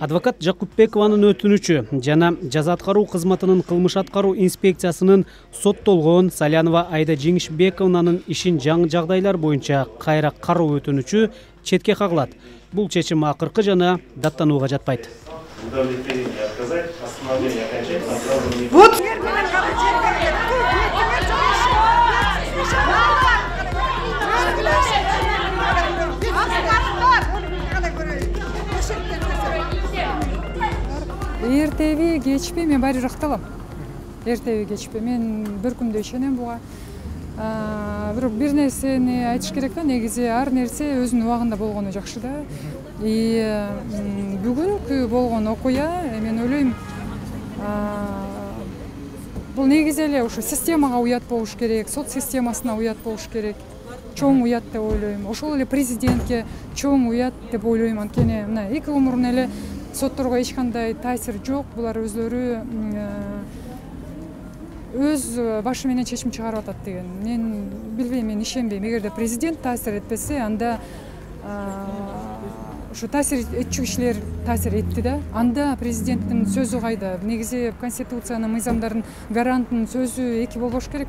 Адвокат Жакупбекованын өтүнүчү жана жаза аткаруу кызматынын кылмыш аткаруу инспекциясынын соттолгон Салянова Айда Жеңишбековнанын ишин жаңы жагдайлар боюнча кайра кароо өтүнүчү четке кагылат. Бул чечим акыркы жана даттанууга жатпайт. Эртеби кечпей мен баары жакталам. Эртеби кечпей мен бир күндө ишенем буга. Бирок бир нерсени айтыш керек да, негизи ар нерсе өзүнүн убагында болгону жакшы да. Бүгүнкү болгон окуя мен ойлойм, бул негизи эле ушу системага уят болуш керек, сот системасына уят болуш керек. Чоң уят деп ойлойм. Ошол эле президентке чоң уят деп ойлойм. Анткени мына 2 умурун эле сотторго эч кандай таасир жок. Булар өзлөрү өз башы менен чечим чыгарып атат деген. Мен билбейм, мен ишенбейм. Эгерде президент таасир этпесе, анда ушу таасир этчү кишилер таасир этти да. Анда президенттин сөзү кайда? Негизи Конституциянын, мыйзамдардын гарантынын сөзү эки болбош керек.